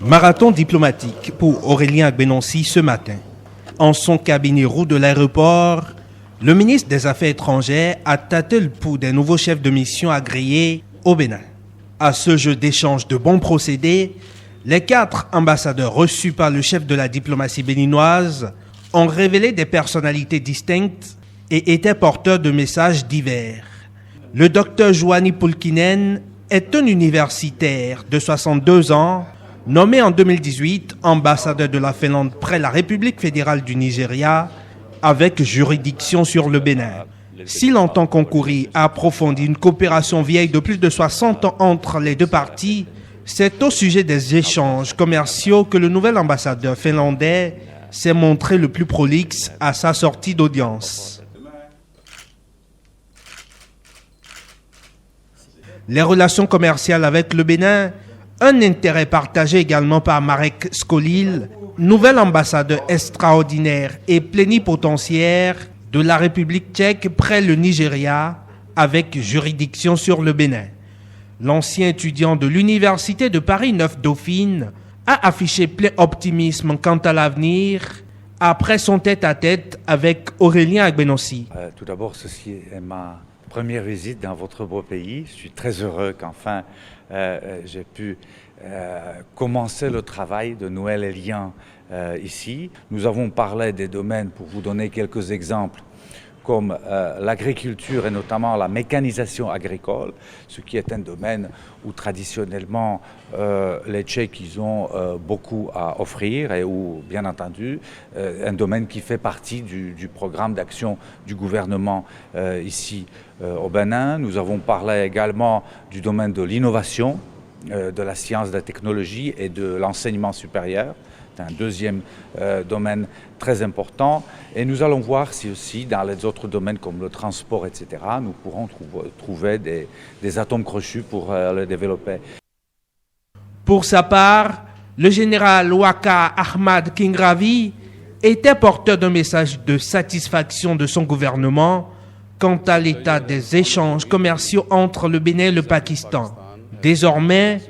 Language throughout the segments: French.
Marathon diplomatique pour Aurélien Agbenonsi ce matin. En son cabinet roue de l'aéroport, le ministre des Affaires étrangères a tâté le pouls des nouveaux chefs de mission agréés au Bénin. À ce jeu d'échange de bons procédés, les 4 ambassadeurs reçus par le chef de la diplomatie béninoise ont révélé des personnalités distinctes et étaient porteurs de messages divers. Le docteur Juhani Pulkkinen est un universitaire de 62 ans, nommé en 2018 ambassadeur de la Finlande près la République fédérale du Nigeria, avec juridiction sur le Bénin. S'il entend concourir à approfondir une coopération vieille de plus de 60 ans entre les deux parties, c'est au sujet des échanges commerciaux que le nouvel ambassadeur finlandais s'est montré le plus prolixe à sa sortie d'audience. Les relations commerciales avec le Bénin, un intérêt partagé également par Marek Skolil, nouvel ambassadeur extraordinaire et plénipotentiaire de la République tchèque près le Nigeria, avec juridiction sur le Bénin. L'ancien étudiant de l'Université de Paris 9 Dauphine a affiché plein optimisme quant à l'avenir après son tête-à-tête avec Aurélien Agbenonsi. Tout d'abord, ceci est ma première visite dans votre beau pays. Je suis très heureux qu'enfin j'ai pu commencer le travail de nouer les liens ici. Nous avons parlé des domaines, pour vous donner quelques exemples, comme l'agriculture et notamment la mécanisation agricole, ce qui est un domaine où traditionnellement les Tchèques ils ont beaucoup à offrir et où, bien entendu, un domaine qui fait partie du programme d'action du gouvernement ici au Bénin. Nous avons parlé également du domaine de l'innovation, de la science, de la technologie et de l'enseignement supérieur. C'est un deuxième domaine très important. Et nous allons voir si aussi dans les autres domaines comme le transport, etc., nous pourrons trouver des atomes crochus pour le développer. Pour sa part, le général Waka Ahmad Kingravi était porteur d'un message de satisfaction de son gouvernement quant à l'état des échanges commerciaux entre le Bénin et le Pakistan. Désormais,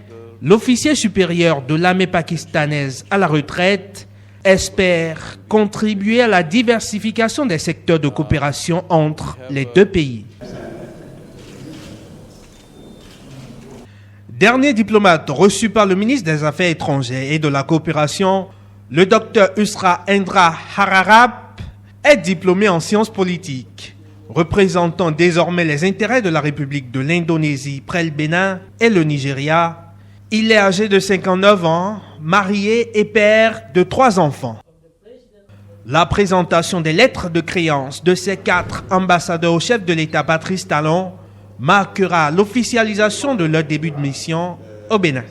l'officier supérieur de l'armée pakistanaise à la retraite espère contribuer à la diversification des secteurs de coopération entre les deux pays. Dernier diplomate reçu par le ministre des Affaires étrangères et de la coopération, le docteur Usra Indra Hararap est diplômé en sciences politiques. Représentant désormais les intérêts de la République de l'Indonésie près le Bénin et le Nigeria, il est âgé de 59 ans, marié et père de 3 enfants. La présentation des lettres de créance de ces 4 ambassadeurs au chef de l'État Patrice Talon marquera l'officialisation de leur début de mission au Bénin.